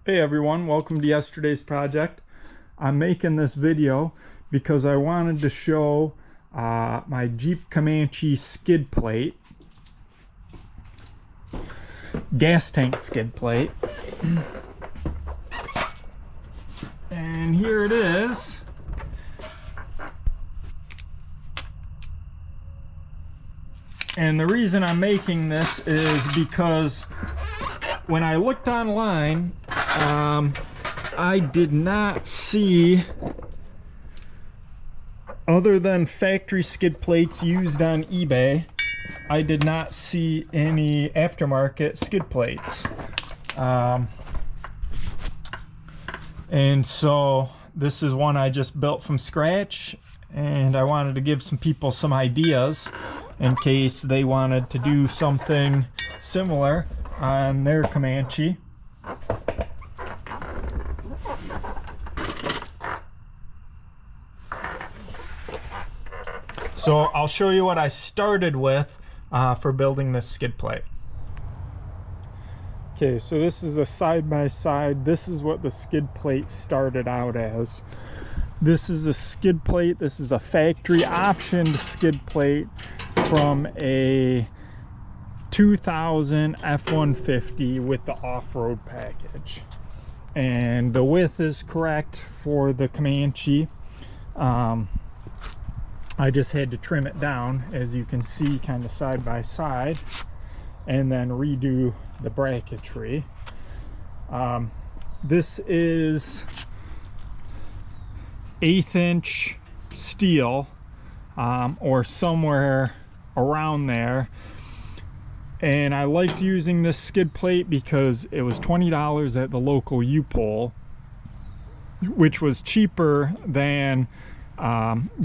Hey everyone, welcome to yesterday's project. I'm making this video because I wanted to show my Jeep Comanche skid plate, gas tank skid plate. And here it is. And the reason I'm making this is because when I looked online, I did not see, other than factory skid plates used on eBay, I did not see any aftermarket skid plates. And so this is one I just built from scratch, and I wanted to give some people some ideas in case they wanted to do something similar on their Comanche. So I'll show you what I started with for building this skid plate. Okay, so this is a side-by-side. This is what the skid plate started out as. This is a skid plate. This is a factory optioned skid plate from a 2000 F-150 with the off-road package. And the width is correct for the Comanche. I just had to trim it down, as you can see, kind of side by side, and then redo the bracketry. This is 1/8 inch steel, or somewhere around there. And I liked using this skid plate because it was $20 at the local U-Pole, which was cheaper than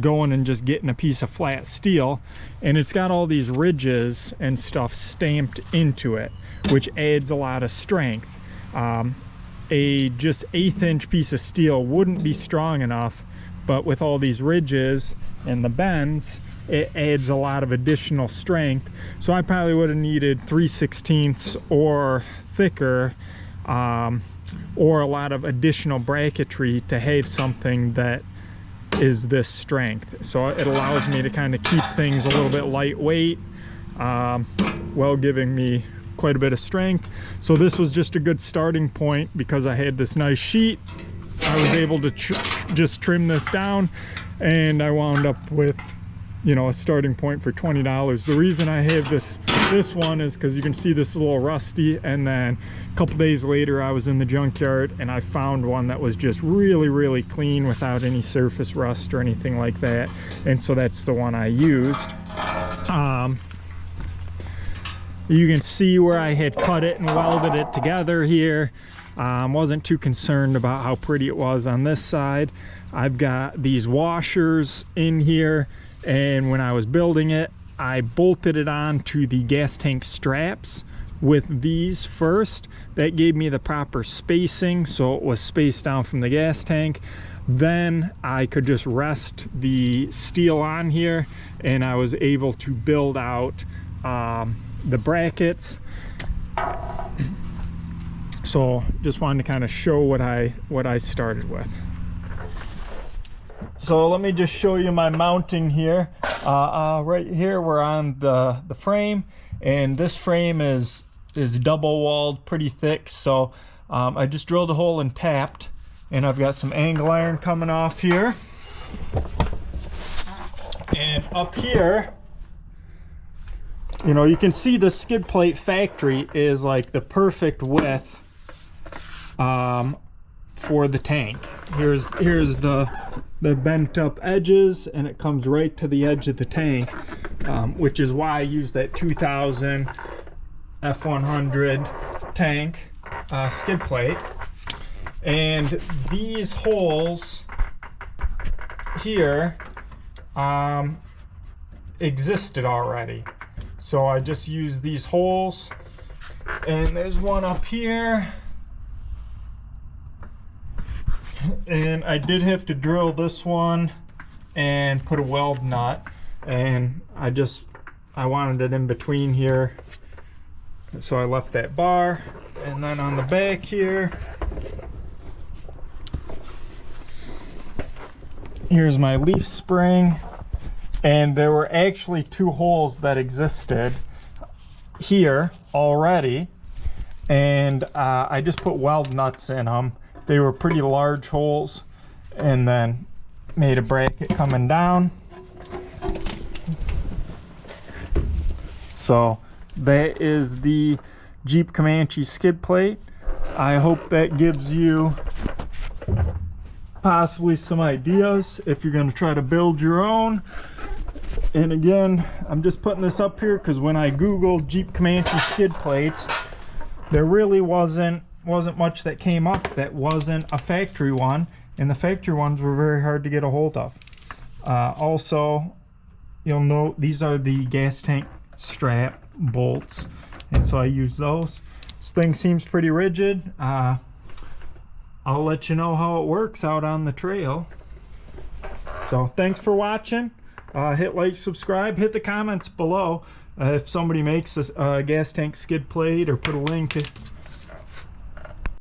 going and just getting a piece of flat steel. And it's got all these ridges and stuff stamped into it, which adds a lot of strength. A just 1/8 inch piece of steel wouldn't be strong enough, but with all these ridges and the bends, it adds a lot of additional strength. So I probably would have needed 3/16 or thicker, or a lot of additional bracketry to have something that is this strength. So it allows me to kind of keep things a little bit lightweight, while giving me quite a bit of strength. So this was just a good starting point because I had this nice sheet. I was able to just trim this down, and I wound up with, you know, a starting point for $20. The reason I have this one is because you can see this is a little rusty, and then a couple days later I was in the junkyard and I found one that was just really clean without any surface rust or anything like that, and so that's the one I used. You can see where I had cut it and welded it together here. Wasn't too concerned about how pretty it was on this side. I've got these washers in here, and when I was building it, I bolted it on to the gas tank straps with these first. That gave me the proper spacing, so it was spaced down from the gas tank. Then I could just rest the steel on here, and I was able to build out the brackets. So just wanted to kind of show what I started with. So let me just show you my mounting here. Right here we're on the frame, and this frame is double walled, pretty thick. So I just drilled a hole and tapped, and I've got some angle iron coming off here. And up here, you know, you can see the skid plate factory is like the perfect width for the tank. Here's the bent up edges, and it comes right to the edge of the tank, which is why I use that 2000 F100 tank skid plate. And these holes here existed already, so I just used these holes. And there's one up here, and I did have to drill this one and put a weld nut, and I wanted it in between here, so I left that bar. And then on the back here, Here's my leaf spring, and there were actually 2 holes that existed here already, and I just put weld nuts in them. They were pretty large holes, and then made a bracket coming down. So that is the Jeep Comanche skid plate. I hope that gives you possibly some ideas if you're going to try to build your own. And again, I'm just putting this up here because when I googled Jeep Comanche skid plates, there really wasn't much that came up that wasn't a factory one, and the factory ones were very hard to get a hold of. Also, you'll note these are the gas tank strap bolts, and so I use those. This thing seems pretty rigid. I'll let you know how it works out on the trail. So thanks for watching. Hit like, subscribe, hit the comments below if somebody makes a gas tank skid plate, or put a link